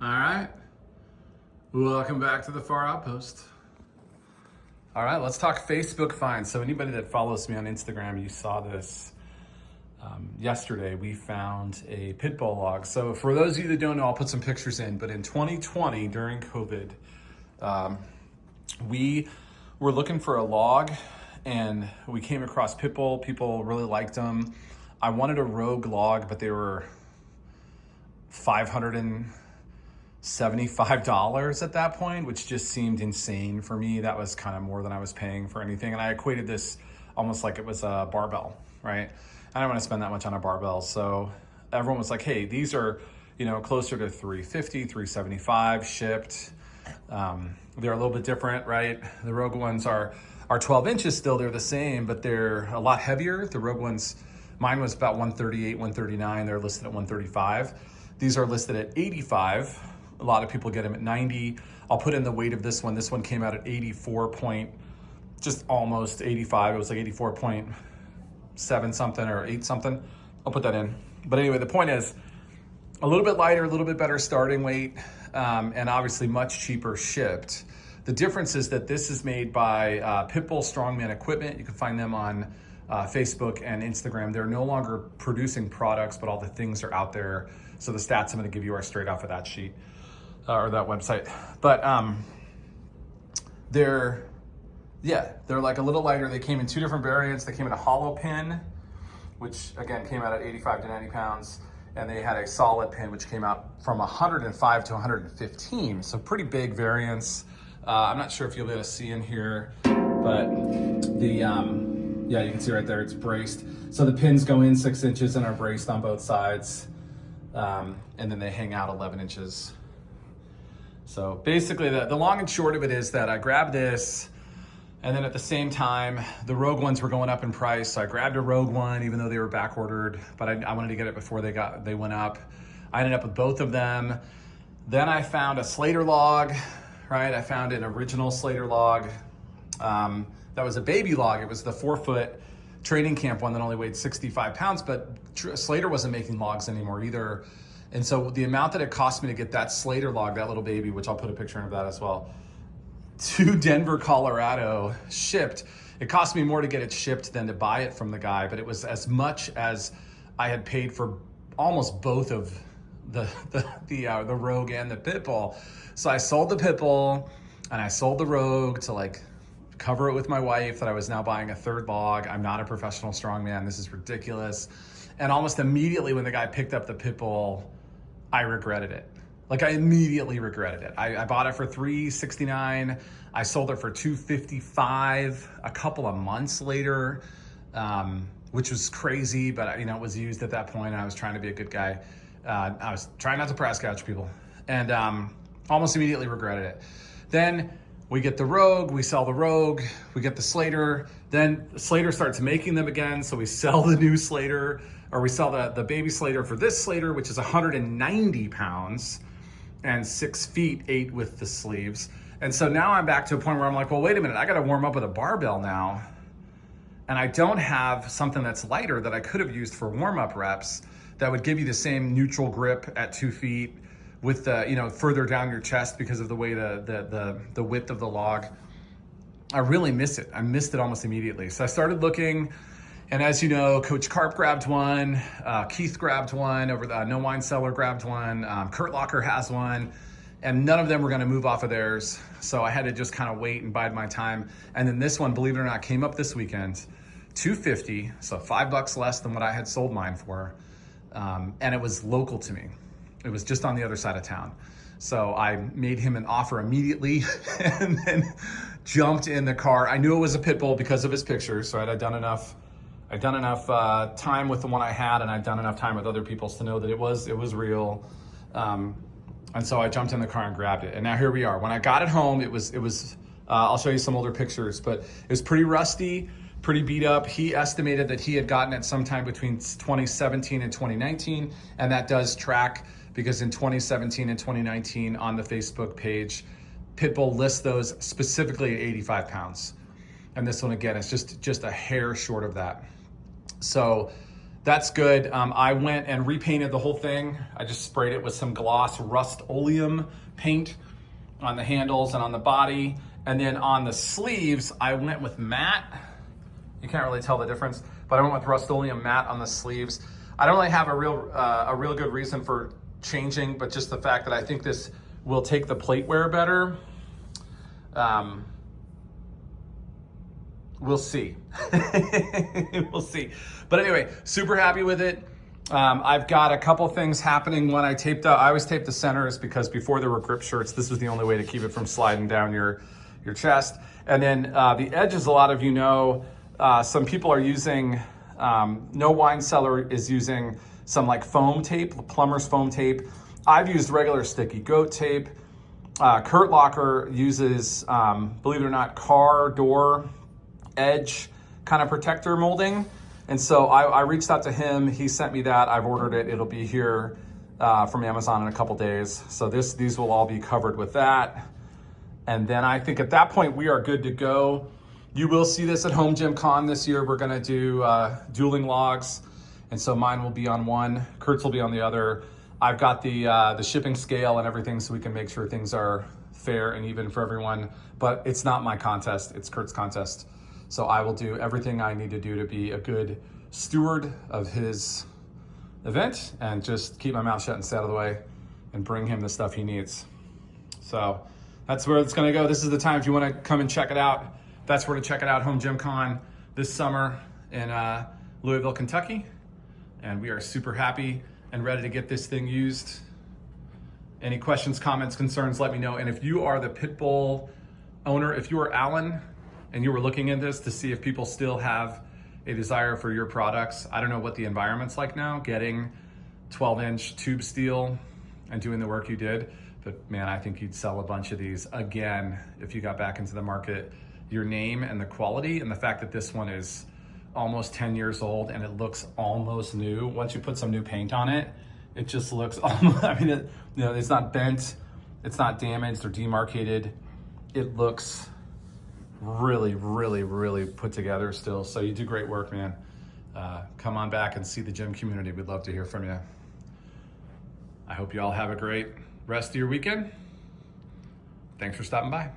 All right. Welcome back to the Far Outpost. All right, let's talk Facebook finds. So anybody that follows me on Instagram, you saw this yesterday. We found a Pitbull log. So for those of you that don't know, I'll put some pictures in. But in 2020, during COVID, we were looking for a log, and we came across Pitbull. People really liked them. I wanted a rogue log, but they were $575 at that point, which just seemed insane for me. That was kind of more than I was paying for anything. And I equated this almost like it was a barbell, right? I don't want to spend that much on a barbell. So everyone was like, hey, these are, closer to $350, $375 shipped. They're a little bit different, right? The Rogue ones are 12 inches still. They're the same, but they're a lot heavier. The Rogue ones, mine was about 138, 139. They're listed at 135. These are listed at 85. A lot of people get them at 90. I'll put in the weight of this one. This one came out at 84 point, just almost 85. It was like 84.7 something or 8 something. I'll put that in. But anyway, the point is a little bit lighter, a little bit better starting weight, and obviously much cheaper shipped. The difference is that this is made by Pitbull Strongman equipment. You can find them on Facebook and Instagram. They're no longer producing products, but all the things are out there. So the stats I'm going to give you are straight off of that sheet or that website. But they're like a little lighter. They came in two different variants. They came in a hollow pin, which again came out at 85 to 90 pounds. And they had a solid pin, which came out from 105 to 115. So pretty big variants. I'm not sure if you'll be able to see in here, but the, yeah, you can see right there, it's braced. So the pins go in 6 inches and are braced on both sides. And then they hang out 11 inches. So basically the long and short of it is that I grabbed this, and then at the same time, the Rogue ones were going up in price. So I grabbed a Rogue one, even though they were back ordered, but I wanted to get it before they went up. I ended up with both of them. Then I found a Slater log, right? I found an original Slater log. That was a baby log. It was the 4-foot training camp one that only weighed 65 pounds, but Slater wasn't making logs anymore either. And so the amount that it cost me to get that Slater log, that little baby, which I'll put a picture of that as well, to Denver, Colorado, shipped. It cost me more to get it shipped than to buy it from the guy, but it was as much as I had paid for almost both of the Rogue and the Pitbull. So I sold the Pitbull and I sold the Rogue to cover it with my wife that I was now buying a third log. I'm not a professional strongman. This is ridiculous. And almost immediately when the guy picked up the Pitbull, I regretted it. I immediately regretted it. I bought it for $369. I sold it for $255 a couple of months later, which was crazy, but it was used at that point and I was trying to be a good guy. I was trying not to price gouge people, and almost immediately regretted it. Then we get the Rogue, we sell the Rogue, we get the Slater, then Slater starts making them again, so we sell the new Slater, or we sell the baby Slater for this Slater, which is 190 pounds and 6 feet 8 with the sleeves. And so now I'm back to a point where I'm like, well, wait a minute, I gotta warm up with a barbell now. And I don't have something that's lighter that I could have used for warm-up reps that would give you the same neutral grip at 2 feet with the, further down your chest because of the way the width of the log. I really miss it. I missed it almost immediately. So I started looking, and as you know, Coach Karp grabbed one, Keith grabbed one, over the No Wine Cellar grabbed one, Kurt Locker has one, and none of them were gonna move off of theirs. So I had to just kind of wait and bide my time. And then this one, believe it or not, came up this weekend, $250, so $5 less than what I had sold mine for. And it was local to me. It was just on the other side of town. So I made him an offer immediately and then jumped in the car. I knew it was a Pitbull because of his pictures, so I'd done enough time with the one I had, and I'd done enough time with other people's to know that it was real. And so I jumped in the car and grabbed it. And now here we are. When I got it home, it was I'll show you some older pictures, but it was pretty rusty, pretty beat up. He estimated that he had gotten it sometime between 2017 and 2019, and that does track because in 2017 and 2019 on the Facebook page, Pitbull lists those specifically at 85 pounds. And this one, again, is just a hair short of that. So that's good. I went and repainted the whole thing. I just sprayed it with some gloss Rust-Oleum paint on the handles and on the body. And then on the sleeves, I went with matte. You can't really tell the difference, but I went with Rust-Oleum matte on the sleeves. I don't really have a real good reason for changing, but just the fact that I think this will take the plate wear better. We'll see. We'll see. But anyway, super happy with it. I've got a couple things happening when I taped out. I always tape the centers because before there were grip shirts, this was the only way to keep it from sliding down your chest. And then the edges, a lot of you know, some people are using, No Wine Cellar is using some like foam tape, plumber's foam tape. I've used regular sticky goat tape. Kurt Locker uses, believe it or not, car door edge kind of protector molding. And so I reached out to him. He sent me that. I've ordered it. It'll be here from Amazon in a couple days. So these will all be covered with that. And then I think at that point we are good to go. You will see this at Home Gym Con this year. We're gonna do dueling logs. And so mine will be on one, Kurt's will be on the other. I've got the shipping scale and everything so we can make sure things are fair and even for everyone. But it's not my contest, it's Kurt's contest. So I will do everything I need to do to be a good steward of his event and just keep my mouth shut and stay out of the way and bring him the stuff he needs. So that's where it's gonna go. This is the time if you wanna come and check it out. That's where to check it out, Home Gym Con this summer in Louisville, Kentucky. And we are super happy and ready to get this thing used. Any questions, comments, concerns, let me know. And if you are the Pitbull owner, if you are Alan and you were looking at this to see if people still have a desire for your products, I don't know what the environment's like now, getting 12-inch tube steel and doing the work you did, but man, I think you'd sell a bunch of these again if you got back into the market. Your name and the quality and the fact that this one is almost 10 years old and it looks almost new. Once you put some new paint on it, it just looks almost, I mean, it's not bent, it's not damaged or demarcated. It looks really, really, really put together still. So you do great work, man. Come on back and see the gym community. We'd love to hear from you. I hope you all have a great rest of your weekend. Thanks for stopping by.